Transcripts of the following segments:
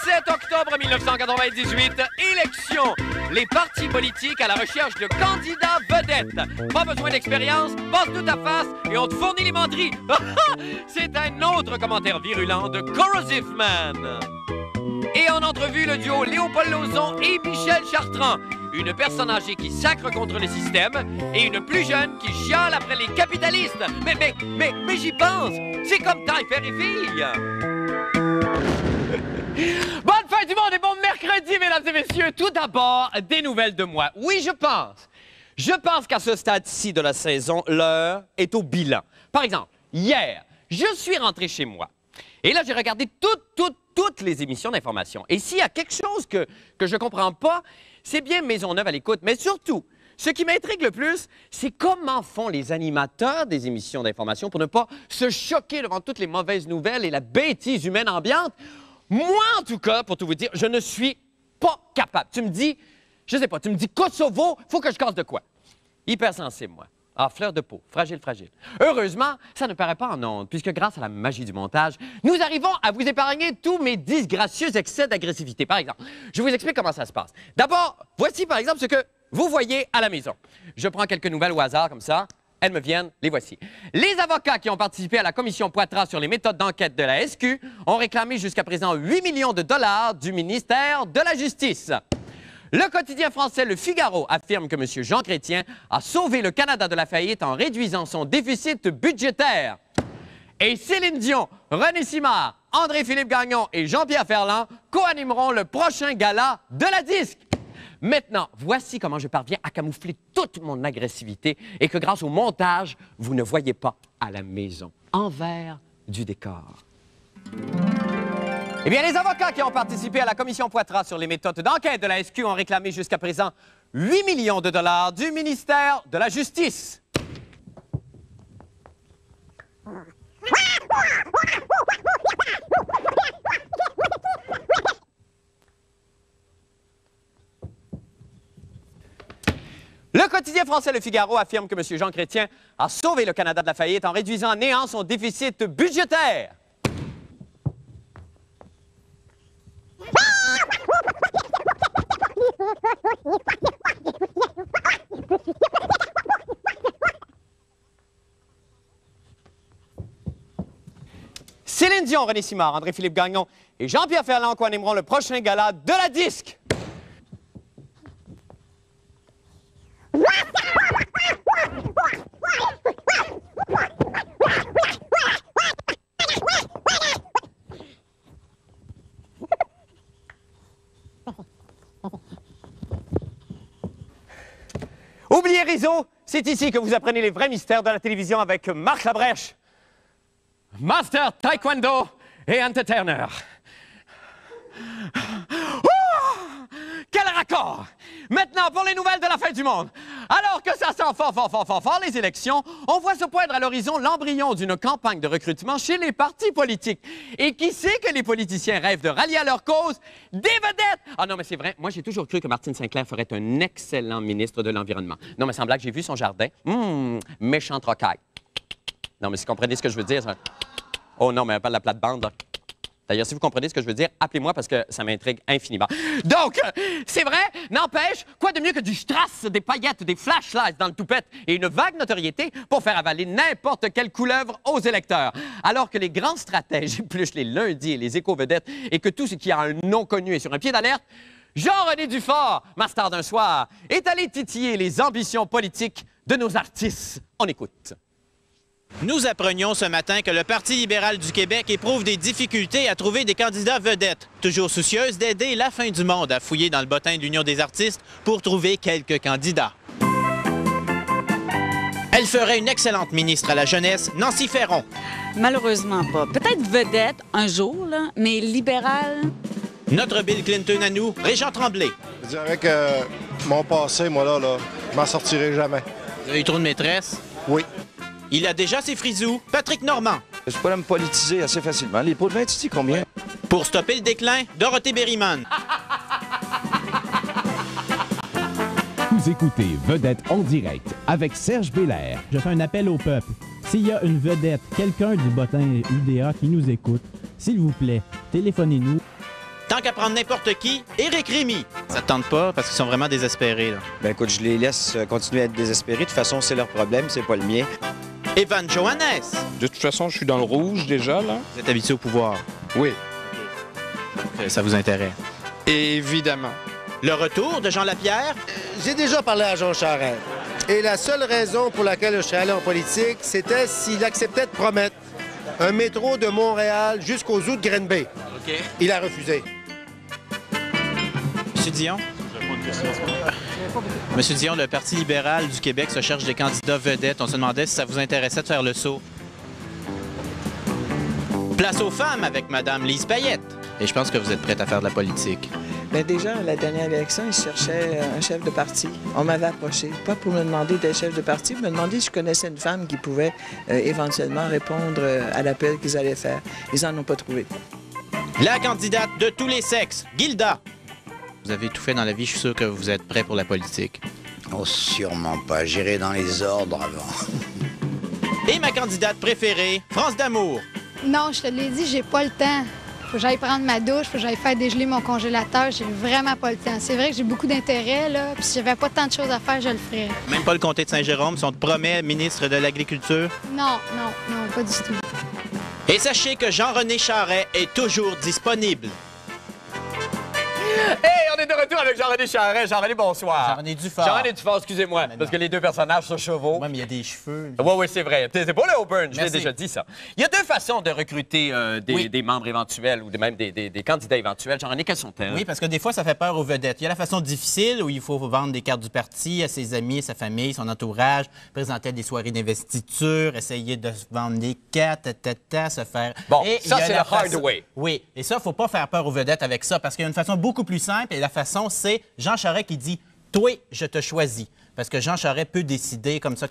17 octobre 1998, élection. Les partis politiques à la recherche de candidats vedettes. Pas besoin d'expérience, passe tout à face et on te fournit les menteries. C'est un autre commentaire virulent de Corrosive Man. Et en entrevue, le duo Léopold Lauzon et Michel Chartrand. Une personne âgée qui sacre contre le système et une plus jeune qui chiale après les capitalistes. Mais j'y pense. C'est comme taille, père et fille. Bonne fin du monde et bon mercredi, mesdames et messieurs. Tout d'abord, des nouvelles de moi. Oui, je pense qu'à ce stade-ci de la saison, l'heure est au bilan. Par exemple, hier, je suis rentré chez moi. Et là, j'ai regardé toutes les émissions d'information. Et s'il y a quelque chose que je comprends pas, c'est bien Maisonneuve à l'écoute. Mais surtout, ce qui m'intrigue le plus, c'est comment font les animateurs des émissions d'information pour ne pas se choquer devant toutes les mauvaises nouvelles et la bêtise humaine ambiante. Moi, en tout cas, pour tout vous dire, je ne suis pas capable. Tu me dis, je sais pas, tu me dis Kosovo, faut que je casse de quoi? Hypersensible, moi. Ah, fleur de peau, fragile. Heureusement, ça ne paraît pas en ondes, puisque grâce à la magie du montage, nous arrivons à vous épargner tous mes disgracieux excès d'agressivité. Par exemple, je vous explique comment ça se passe. D'abord, voici par exemple ce que vous voyez à la maison. Je prends quelques nouvelles au hasard, comme ça. Elles me viennent, les voici. Les avocats qui ont participé à la commission Poitras sur les méthodes d'enquête de la SQ ont réclamé jusqu'à présent 8 millions de dollars du ministère de la Justice. Le quotidien français Le Figaro affirme que M. Jean Chrétien a sauvé le Canada de la faillite en réduisant son déficit budgétaire. Et Céline Dion, René Simard, André-Philippe Gagnon et Jean-Pierre Ferland co-animeront le prochain gala de la disque. Maintenant, voici comment je parviens à camoufler toute mon agressivité et que grâce au montage, vous ne voyez pas à la maison. Envers du décor. Eh bien, les avocats qui ont participé à la commission Poitras sur les méthodes d'enquête de la SQ ont réclamé jusqu'à présent 8 millions de dollars du ministère de la Justice. Le quotidien français Le Figaro affirme que M. Jean Chrétien a sauvé le Canada de la faillite en réduisant à néant son déficit budgétaire. Céline Dion, René Simard, André-Philippe Gagnon et Jean-Pierre Ferland co-animeront le prochain gala de la disque. Oubliez Rizzo, c'est ici que vous apprenez les vrais mystères de la télévision avec Marc Labrèche, Master Taekwondo et entertainer. Oh! Quel raccord! Maintenant, pour les nouvelles de la fin du monde. Alors que ça sent fort les élections, on voit se poindre à l'horizon l'embryon d'une campagne de recrutement chez les partis politiques. Et qui sait que les politiciens rêvent de rallier à leur cause des vedettes? Ah non, mais c'est vrai, moi j'ai toujours cru que Martine Sinclair ferait un excellent ministre de l'Environnement. Non, mais sans blague, j'ai vu son jardin. Méchante rocaille. Non, mais si vous comprenez ce que je veux dire... Ça... Oh non, mais pas de la plate-bande, là. D'ailleurs, si vous comprenez ce que je veux dire, appelez-moi parce que ça m'intrigue infiniment. Donc, c'est vrai, n'empêche, quoi de mieux que du strass, des paillettes, des flashlights dans le toupette et une vague notoriété pour faire avaler n'importe quelle couleuvre aux électeurs. Alors que les grands stratèges épluchent les lundis et les éco-vedettes et que tout ce qui a un nom connu est sur un pied d'alerte, Jean-René Dufort, ma star d'un soir, est allé titiller les ambitions politiques de nos artistes. On écoute. Nous apprenions ce matin que le Parti libéral du Québec éprouve des difficultés à trouver des candidats vedettes, toujours soucieuse d'aider la fin du monde à fouiller dans le bottin de l'Union des artistes pour trouver quelques candidats. Elle ferait une excellente ministre à la jeunesse, Nancy Ferron. Malheureusement pas. Peut-être vedette un jour, là, mais libérale. Notre Bill Clinton à nous, Régent Tremblay. Je dirais que mon passé, moi là, je m'en sortirai jamais. Vous avez eu trop de maîtresse? Oui. Il a déjà ses frisous, Patrick Normand. Je pourrais me politiser assez facilement. Les pots de vin, tu dis combien? Pour stopper le déclin, Dorothée Berryman. Vous écoutez Vedette en direct avec Serge Bélair. Je fais un appel au peuple. S'il y a une vedette, quelqu'un du bottin UDA qui nous écoute, s'il vous plaît, téléphonez-nous. Tant qu'à prendre n'importe qui, Éric Rémy. Ça te tente pas parce qu'ils sont vraiment désespérés, là. Ben écoute, je les laisse continuer à être désespérés. De toute façon, c'est leur problème, c'est pas le mien. Evan Johannes. De toute façon, je suis dans le rouge déjà, là. Vous êtes habitué au pouvoir. Oui, Ça vous intéresse. évidemment. Le retour de Jean Lapierre. J'ai déjà parlé à Jean Charest. Et la seule raison pour laquelle je serais allé en politique, c'était s'il acceptait de promettre un métro de Montréal jusqu'aux eaux de Green Bay. OK. Il a refusé. Monsieur Dion. Monsieur Dion, le Parti libéral du Québec se cherche des candidats vedettes. On se demandait si ça vous intéressait de faire le saut. Place aux femmes avec Madame Lise Payette. Et je pense que vous êtes prête à faire de la politique. Bien, déjà, à la dernière élection, ils cherchaient un chef de parti. On m'avait approché, pas pour me demander d'être chef de parti, me demander si je connaissais une femme qui pouvait éventuellement répondre à l'appel qu'ils allaient faire. Ils n'en ont pas trouvé. La candidate de tous les sexes, Gilda. Vous avez tout fait dans la vie, je suis sûr que vous êtes prêt pour la politique. Oh, sûrement pas. J'irai dans les ordres avant. Et ma candidate préférée, France d'Amour. Non, je te l'ai dit, j'ai pas le temps. Faut que j'aille prendre ma douche, faut que j'aille faire dégeler mon congélateur. J'ai vraiment pas le temps. C'est vrai que j'ai beaucoup d'intérêt, là. Puis si j'avais pas tant de choses à faire, je le ferais. Même pas le comté de Saint-Jérôme, si on te promet ministre de l'Agriculture. Non, pas du tout. Et sachez que Jean-René Charest est toujours disponible. Hey, on est de retour avec Jean-René Charest. Jean-René, bonsoir. Jean-René Dufort. Jean-René Dufort, excusez-moi, parce que les deux personnages sont chevaux. Ouais, mais il y a des cheveux. Oui, c'est vrai. C'est pas le Auburn, je l'ai Merci. déjà dit ça. Il y a deux façons de recruter des membres éventuels ou même des candidats éventuels. Jean-René, quelles sont-elles? Oui, parce que des fois, ça fait peur aux vedettes. Il y a la façon difficile où il faut vendre des cartes du parti à ses amis, sa famille, son entourage, présenter des soirées d'investiture, essayer de se vendre des cartes, se faire... Bon, et ça, il y a c'est la le hard façon- way. Oui, et ça, il ne faut pas faire peur aux vedettes avec ça, parce qu'il y a une façon beaucoup plus simple, et la façon, c'est Jean Charest qui dit « Toi, je te choisis ». Parce que Jean Charest peut décider comme ça,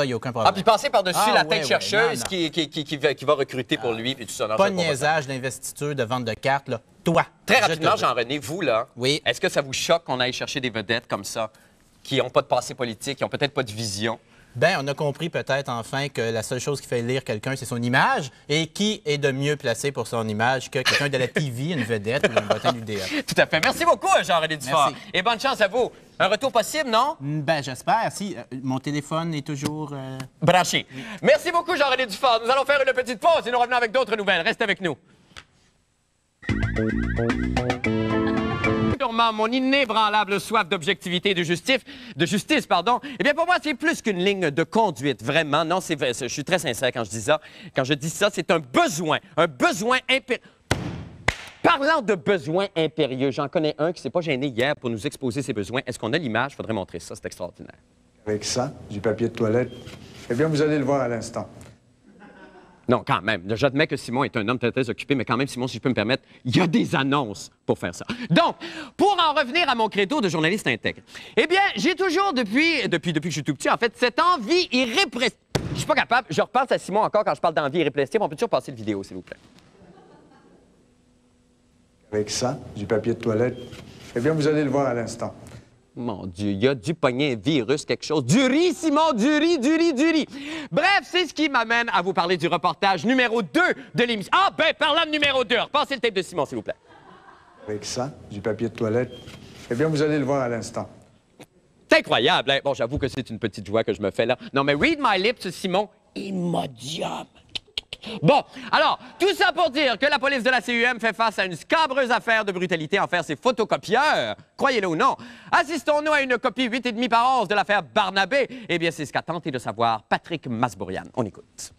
il n'y a aucun problème. Ah, puis passer par-dessus la tête ouais, chercheuse non. qui va recruter pour lui, puis tout ça. Non, Pas je de comprends ça. niaisage d'investiture, de vente de cartes, là. Toi. Très je rapidement, te veux. Jean-René, vous, là, Oui. est-ce que ça vous choque qu'on aille chercher des vedettes comme ça, qui n'ont pas de passé politique, qui n'ont peut-être pas de vision? Bien, on a compris peut-être enfin que la seule chose qui fait lire quelqu'un, c'est son image. Et qui est de mieux placé pour son image que quelqu'un de la TV, une vedette ou un bottin d'UDA? Tout à fait. Merci beaucoup, Jean-René Dufort. Merci. Et bonne chance à vous. Un retour possible, non? Ben, j'espère. Si mon téléphone est toujours... Branché. Merci beaucoup, Jean-René Dufort. Nous allons faire une petite pause et nous revenons avec d'autres nouvelles. Reste avec nous. Sûrement mon inébranlable soif d'objectivité et de justice, eh bien, pour moi, c'est plus qu'une ligne de conduite, vraiment. Non, c'est vrai, je suis très sincère quand je dis ça. Quand je dis ça, c'est un besoin impérieux. Parlant de besoins impérieux, j'en connais un qui s'est pas gêné hier pour nous exposer ses besoins. Est-ce qu'on a l'image? Il faudrait montrer ça, c'est extraordinaire. Avec ça, du papier de toilette. Eh bien, vous allez le voir à l'instant. Non, quand même. J'admets que Simon est un homme très, très occupé, mais quand même, Simon, si je peux me permettre, il y a des annonces pour faire ça. Donc, pour en revenir à mon credo de journaliste intègre, eh bien, j'ai toujours, depuis que je suis tout petit, en fait, cette envie irrépressible. Je suis pas capable. Je repasse à Simon encore quand je parle d'envie irrépressible. On peut toujours passer le vidéo, s'il vous plaît. Avec ça, du papier de toilette. Eh bien, vous allez le voir à l'instant. Mon Dieu, il y a du poignet virus, quelque chose. Du riz, Simon, du riz. Bref, c'est ce qui m'amène à vous parler du reportage numéro 2 de l'émission. Ah, ben, parlant de numéro 2, repassez le tape de Simon, s'il vous plaît. Avec ça, du papier de toilette. Eh bien, vous allez le voir à l'instant. C'est incroyable, hein? Bon, j'avoue que c'est une petite joie que je me fais là. Non, mais read my lips, Simon, Imodium. Bon, alors, tout ça pour dire que la police de la CUM fait face à une scabreuse affaire de brutalité envers ses photocopieurs. Croyez-le ou non. Assistons-nous à une copie 8,5 par 11 de l'affaire Barnabé? Eh bien, c'est ce qu'a tenté de savoir Patrick Masbourian. On écoute.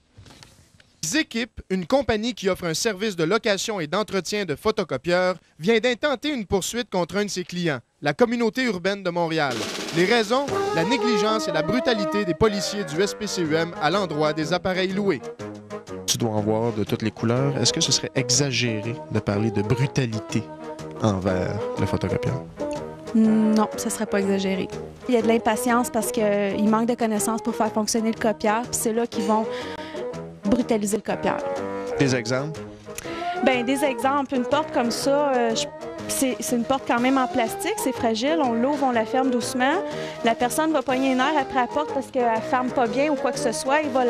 Zéquip, une compagnie qui offre un service de location et d'entretien de photocopieurs, vient d'intenter une poursuite contre un de ses clients, la communauté urbaine de Montréal. Les raisons? La négligence et la brutalité des policiers du SPCUM à l'endroit des appareils loués. Tu dois en voir de toutes les couleurs. Est-ce que ce serait exagéré de parler de brutalité envers le photocopieur? Non, ce ne serait pas exagéré. Il y a de l'impatience parce qu'il manque de connaissances pour faire fonctionner le copieur, puis c'est là qu'ils vont brutaliser le copieur. Des exemples? Bien, des exemples. Une porte comme ça, c'est une porte quand même en plastique, c'est fragile. On l'ouvre, on la ferme doucement. La personne va pogner un air après la porte parce qu'elle ne ferme pas bien ou quoi que ce soit. Il va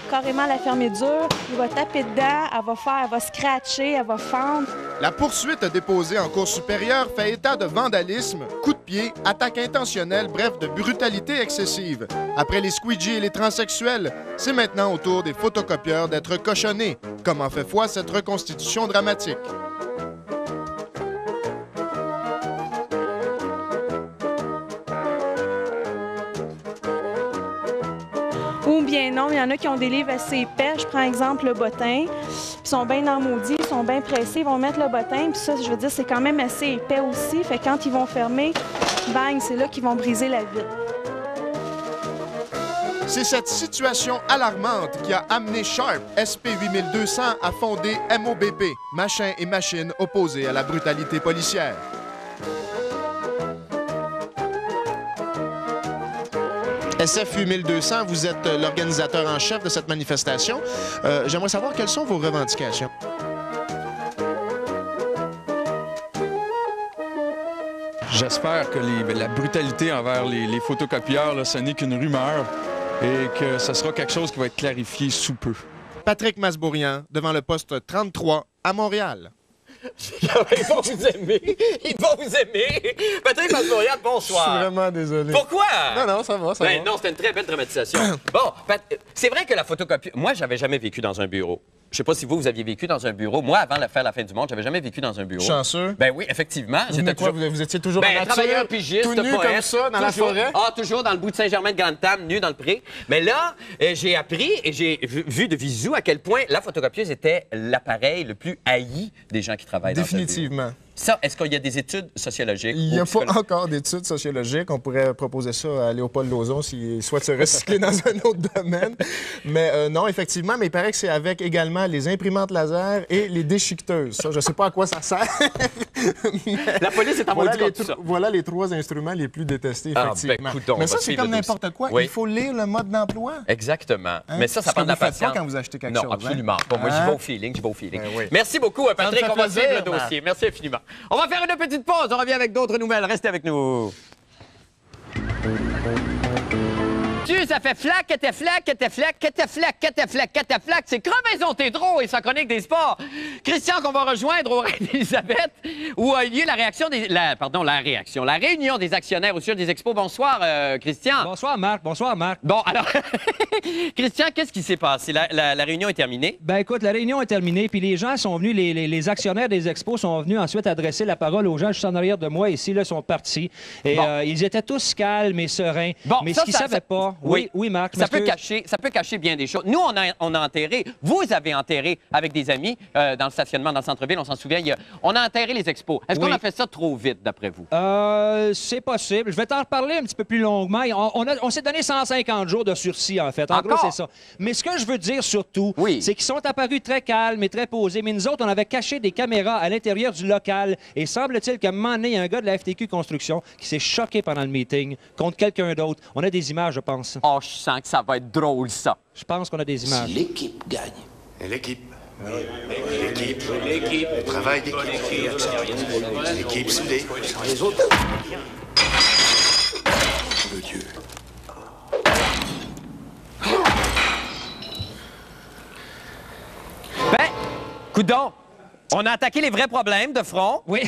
carrément la fermer dure. Il va taper dedans, elle va scratcher, elle va fendre. La poursuite déposée en cour supérieure fait état de vandalisme, coups de pied, attaque intentionnelle, bref, de brutalité excessive. Après les squeegees et les transsexuels, c'est maintenant au tour des photocopieurs d'être cochonnés, comme en fait foi cette reconstitution dramatique. Ou bien non, il y en a qui ont des livres assez épais. Je prends exemple le bottin. Ils sont bien enmaudis, ils sont bien pressés, ils vont mettre le bottin. Puis ça, je veux dire, c'est quand même assez épais aussi. Fait que quand ils vont fermer, bang, c'est là qu'ils vont briser la vitre. C'est cette situation alarmante qui a amené Sharp, SP 8200, à fonder MOBP, Machin et Machine opposés à la brutalité policière. SF 8200, vous êtes l'organisateur en chef de cette manifestation. J'aimerais savoir quelles sont vos revendications. J'espère que la brutalité envers les photocopieurs, là, ce n'est qu'une rumeur et que ce sera quelque chose qui va être clarifié sous peu. Patrick Masbourian, devant le poste 33 à Montréal. Ils vont vous aimer. Ils vont vous aimer. Patrick Masbourian, bonsoir. Je suis vraiment désolé. Pourquoi? Non, ça va, ça va. Non, c'était une très belle dramatisation. Bon, c'est vrai que la photocopie... Moi, j'avais jamais vécu dans un bureau. Je sais pas si vous aviez vécu dans un bureau. Moi, avant de faire la fin du monde, j'avais jamais vécu dans un bureau. Chanceux? Ben oui, effectivement. Vous étiez toujours en nature, travailleur pigiste, tout nu poète, comme ça, dans la forêt? Ah, toujours dans le bout de Saint-Germain-de-Grande-Tame, nu dans le pré. Mais là, j'ai appris et j'ai vu de visu à quel point la photocopieuse était l'appareil le plus haï des gens qui travaillent dans un bureau. Définitivement. Ça, est-ce qu'il y a des études sociologiques? Il n'y a pas encore d'études sociologiques. On pourrait proposer ça à Léopold Lauzon s'il souhaite se recycler dans un autre domaine. Mais non, effectivement, mais il paraît que c'est avec également les imprimantes laser et les déchiqueteuses. Ça, je ne sais pas à quoi ça sert. La police est en mode contre ça. Voilà les trois instruments les plus détestés, effectivement. Mais ça, c'est comme n'importe quoi. Oui. Il faut lire le mode d'emploi. Exactement. Hein? Mais ça prend de la patience. Pas quand vous achetez quelque chose. Non, absolument pas. Moi, j'y vais au feeling, Ben oui. Merci beaucoup, Patrick. On va suivre le dossier. Merci infiniment. On va faire une petite pause. On revient avec d'autres nouvelles. Restez avec nous. Ça fait flac, que t'es flac, que t'es flac, que t'es flac, que t'es flac, que t'es flac. C'est Crevaison Tétro et sa chronique des sports. Christian, qu'on va rejoindre au Reine-Élisabeth, où a eu lieu la réunion des actionnaires au sujet des expos. Bonsoir, Christian. Bonsoir, Marc. Bonsoir, Marc. Bon, alors, Christian, qu'est-ce qui s'est passé? La réunion est terminée? Ben écoute, la réunion est terminée, puis les gens sont venus, les actionnaires des expos sont venus ensuite adresser la parole aux gens juste en arrière de moi. Ici, là, sont partis. Et ils étaient tous calmes et sereins. Bon, mais ce qu'ils ne savaient pas... Oui, Marc. Ça peut cacher bien des choses. Nous, on a enterré, vous avez enterré avec des amis dans le stationnement dans le centre-ville, on s'en souvient, on a enterré les expos. Est-ce qu'on a fait ça trop vite, d'après vous? C'est possible. Je vais t'en reparler un petit peu plus longuement. On s'est donné 150 jours de sursis, en fait. En gros, c'est ça. Mais ce que je veux dire surtout, c'est qu'ils sont apparus très calmes et très posés. Mais nous autres, on avait caché des caméras à l'intérieur du local. Et semble-t-il qu'à un moment donné, il y a un gars de la FTQ Construction qui s'est choqué pendant le meeting contre quelqu'un d'autre. On a des images, je pense. Oh, je sens que ça va être drôle, ça. Je pense qu'on a des images. Si l'équipe gagne. Et l'équipe. L'équipe. Le travail d'équipe. L'équipe soudée. Sans les autres. Le Dieu. Ben, coudonc. On a attaqué les vrais problèmes de front. Oui.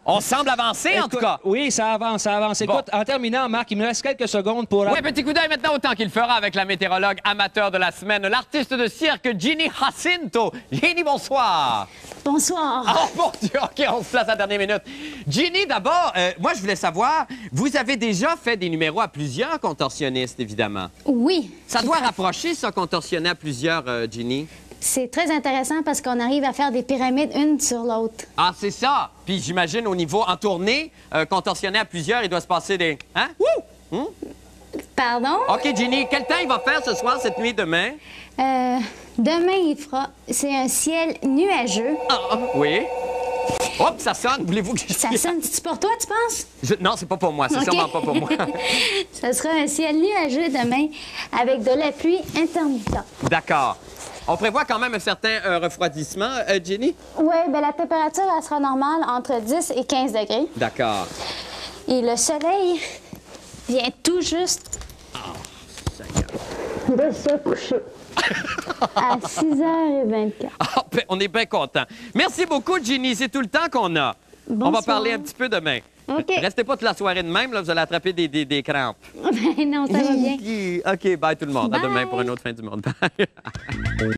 On semble avancer, en tout cas. Oui, ça avance. Bon. Écoute, en terminant, Marc, il me reste quelques secondes pour... Oui, petit coup d'œil maintenant au temps qu'il fera avec la météorologue amateur de la semaine, l'artiste de cirque Ginny Jacinto. Ginny, bonsoir. Bonsoir. Oh, mon Dieu, OK, on se place à la dernière minute. Ginny, d'abord, moi, je voulais savoir, vous avez déjà fait des numéros à plusieurs contorsionnistes, évidemment. Oui. Ça doit rapprocher, ça, contorsionner à plusieurs, Ginny? C'est très intéressant parce qu'on arrive à faire des pyramides une sur l'autre. Ah, c'est ça. Puis j'imagine au niveau en tournée, contorsionner à plusieurs, il doit se passer des... Hein? Wouh! Pardon? OK, Ginny, quel temps il va faire ce soir, cette nuit, demain? Demain, il fera... C'est un ciel nuageux. Oui. Hop, ça sonne. Voulez-vous que je... Ça sonne. C'est pour toi, tu penses? Non, c'est pas pour moi. C'est sûrement pas pour moi. Ça sera un ciel nuageux demain avec de la pluie intermittente. D'accord. On prévoit quand même un certain refroidissement, Ginny? Oui, bien la température, elle sera normale entre 10 et 15 degrés. D'accord. Et le soleil vient tout juste de se coucher. À 6h24. Ah, ben, on est bien contents. Merci beaucoup, Ginny. C'est tout le temps qu'on a. Bonsoir. On va parler un petit peu demain. OK. Restez pas toute la soirée de même, là, vous allez attraper des crampes. Ben non, ça va bien. OK, bye tout le monde. À demain pour une autre fin du monde. Bye.